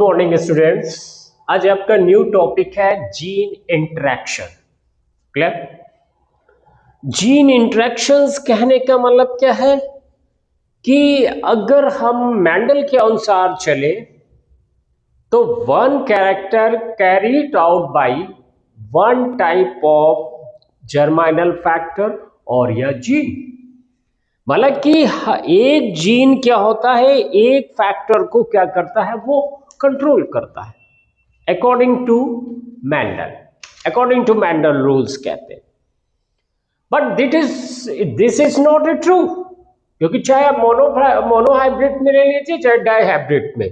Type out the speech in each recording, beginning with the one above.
Morning students. आज आपका new topic है gene interaction. Clear? Gene interactions कहने का मतलब क्या है कि अगर हम मेंडल के अनुसार चले तो one character carried out by one type of germinal factor और या जीन। मतलब कि एक जीन क्या होता है, एक फैक्टर को क्या करता है, वो कंट्रोल करता है अकॉर्डिंग टू मैंडल रूल्स कहते हैं। But this is not a true, क्योंकि चाहे आप मोनोहाइब्रिड में ले लीजिए चाहे डाइहाइब्रिड में,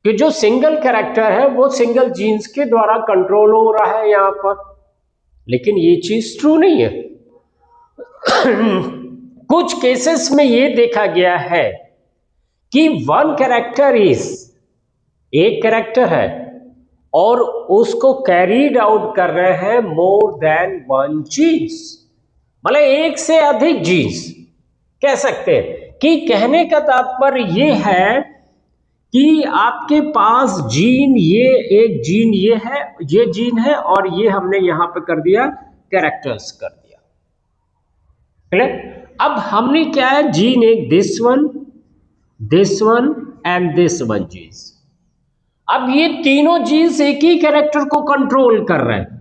कि जो सिंगल कैरेक्टर है वो सिंगल जीन्स के द्वारा कंट्रोल हो रहा है यहां पर, लेकिन ये चीज ट्रू नहीं है। कुछ केसेस में ये देखा गया है कि वन कैरेक्टर एक कैरेक्टर है और उसको कैरीड आउट कर रहे हैं मोर देन वन जीन्स, मतलब एक से अधिक जीन्स कह सकते हैं। कि कहने का तात्पर्य ये है कि आपके पास जीन, ये एक जीन ये है, ये जीन है और ये हमने यहां पे कर दिया कैरेक्टर्स कर दिया। क्लियर? अब हमने क्या है, जीन एक this one and this one genes. अब ये तीनों जीन्स एक ही कैरेक्टर को कंट्रोल कर रहे हैं।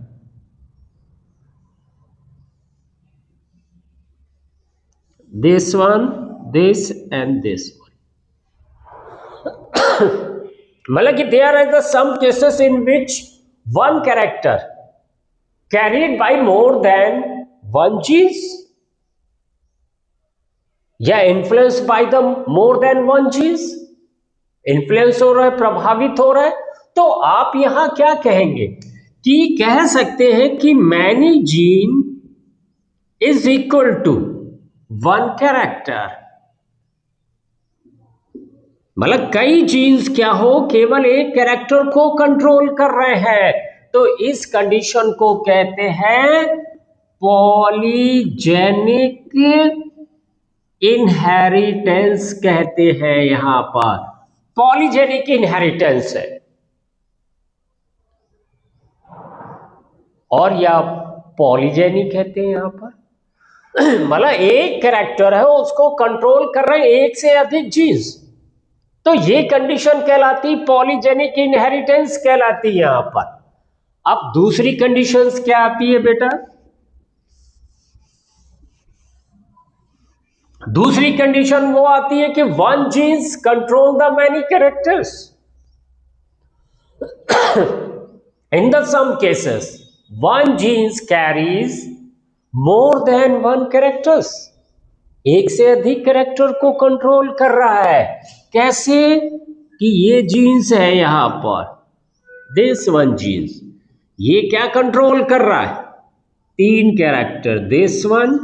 This one, this and this one. मतलब कि there are the some cases in which one character carried by more than one genes या influence by the more than one genes, influence हो रहा है, प्रभावित हो रहा है। तो आप यहां क्या कहेंगे कि कह सकते हैं कि many gene is equal to one character. मतलब कई जीन्स क्या हो, केवल एक कैरेक्टर को कंट्रोल कर रहे हैं, तो इस कंडीशन को कहते हैं पॉलीजेनिक इनहेरिटेंस कहते हैं। यहां पर पॉलीजेनिक इनहेरिटेंस है, और या पॉलीजेनिक कहते हैं यहां पर। मतलब एक कैरेक्टर है उसको कंट्रोल कर रहे हैं एक से अधिक जीन्स, तो ये कंडीशन कहलाती पॉलीजेनिक इनहेरिटेंस कहलाती है यहां पर। अब दूसरी कंडीशंस क्या आती है बेटा? दूसरी कंडीशन वो आती है कि one genes control the many characters. In the some cases one genes carries more than one characters, एक से अधिक कैरेक्टर को कंट्रोल कर रहा है। कैसे? कि ये जीन्स है यहां पर, दिस वन जीन्स, ये क्या कंट्रोल कर रहा है? तीन character, this one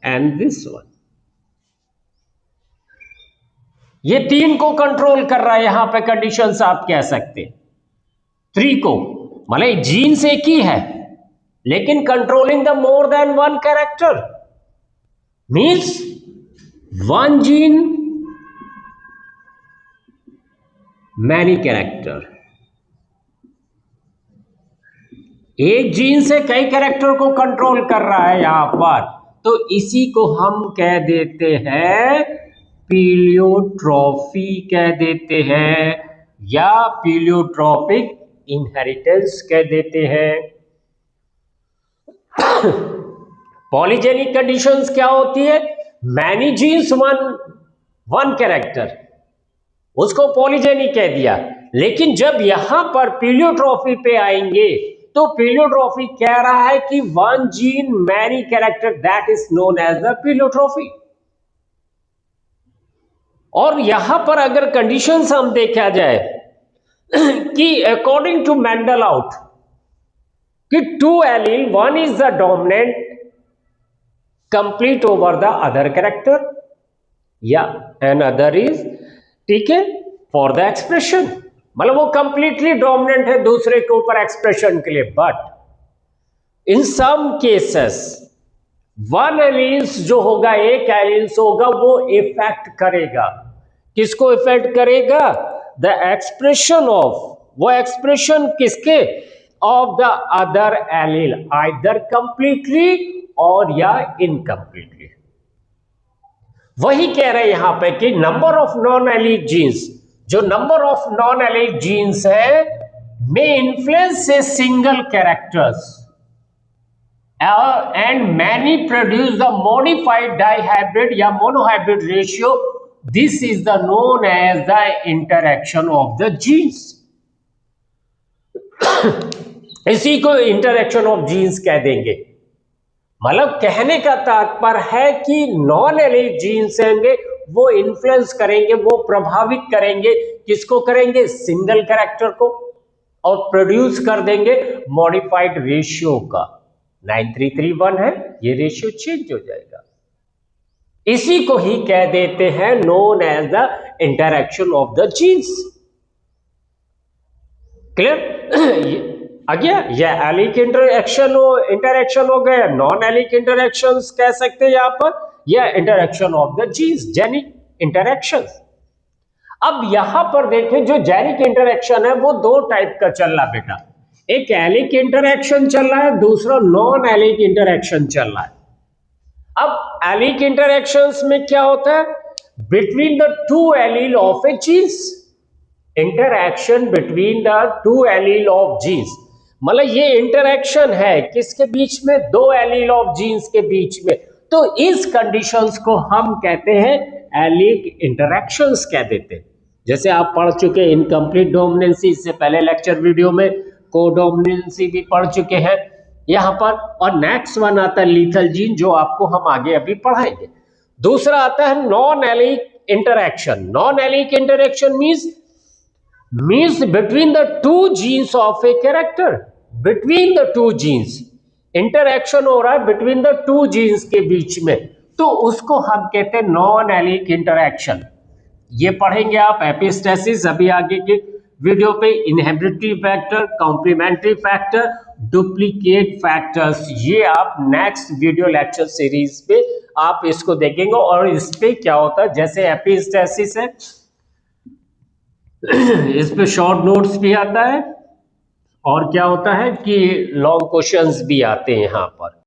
and this one, ये तीन को कंट्रोल कर रहा है यहां पे। कंडीशंस आप कह सकते हैं थ्री को, मतलब जीन्स एक ही है लेकिन controlling the more than one character, means one gene many character. एक जीन से कई कैरेक्टर को कंट्रोल कर रहा है यहां पर, तो इसी को हम कह देते हैं पीलियोट्रॉफी कह देते हैं, या पीलियोट्रॉपिक इनहेरिटेंस कह देते हैं। पॉलीजेनिक कंडीशंस क्या होती है? मैनी जीन्स वन कैरेक्टर, उसको पॉलीजेनिक कह दिया। लेकिन जब यहां पर पीलियोट्रॉफी पे आएंगे तो पीलियोट्रॉफी कह रहा है कि one gene many character, that is known as the pleiotropy. और यहां पर अगर कंडीशंस हम देखा जाए कि अकॉर्डिंग टू मेंडल आउट कि two allele, one is the dominant complete over the other character, या एन अदर इज, ठीक है, फॉर द एक्सप्रेशन, मतलब वो कंप्लीटली डोमिनेंट है दूसरे के ऊपर एक्सप्रेशन के लिए। But in some cases one alleles जो होगा, एक एलील्स होगा, वो इफेक्ट करेगा किसको इफेक्ट करेगा? द एक्सप्रेशन ऑफ, वो एक्सप्रेशन किसके? Of the other allele, either completely और या इनकम्प्लीटली। वही कह रहे हैं यहां पे कि number of non allele genes, जो number of non allele genes है may influence a single characters and many produce the modified dihybrid या monohybrid ratio. This is the known as the interaction of the genes. इसी को interaction of jeans कह देंगे। मतलब कहने का तात्पर्य है कि नॉन एलील जीन्स होंगे वो इन्फ्लुएंस करेंगे, वो प्रभावित करेंगे, किसको करेंगे? सिंगल कैरेक्टर को, और प्रोड्यूस कर देंगे मॉडिफाइड रेशियो का। 9331 है, ये रेशियो चेंज हो जाएगा। इसी को ही कह देते हैं known as the interaction of the genes. Clear? आ गया? यह एलिक इंटरैक्शन हो गया, नॉन एलिक इंटरैक्शन कह सकते हैं यहां पर, यह interaction of the genes, genic interaction. अब यहां पर देखें, जो जेनिक इंटरैक्शन है वो दो टाइप का चल रहा बेटा, एक एलिक इंटरैक्शन चल रहा है, दूसरा नॉन एलिक इंटरैक्शन चल रहा है। अब एलिक इंटरैक्शंस में क्या होता है? Between the two allele of a genes, interaction between the two allele of genes, मतलब ये इंटरैक्शन है किसके बीच में? दो एलील ऑफ जीन्स के बीच में। तो इस कंडीशंस को हम कहते हैं एलिक इंटरैक्शंस कह देते हैं। जैसे आप पढ़ चुके इनकम्प्लीट डोमिनेंसी, इससे पहले लेक्चर वीडियो में कोडोमिनेंसी भी पढ़ चुके हैं यहां पर। और नेक्स्ट वन आता है लीथल जीन, जो आपको हम आगे अभी पढ़ाएंगे। दूसरा आता है non allelic interaction. Non allelic interaction means between the two genes of a character, between the two genes interaction हो रहा है बिटवीन द टू जीन्स के बीच में, तो उसको हम कहते हैं नॉन एलिक इंटरैक्शन। ये पढ़ेंगे आप एपिस्टेसिस अभी आगे के वीडियो पे, inhibitory factor, complementary factor, duplicate factors, ये आप नेक्स्ट वीडियो लेक्चर सीरीज पे आप इसको देखेंगे। और इस पे क्या होता है, जैसे एपिस्टेसिस है इस पे शॉर्ट नोट्स भी आता है, और क्या होता है कि लॉन्ग क्वेश्चंस भी आते हैं यहां पर।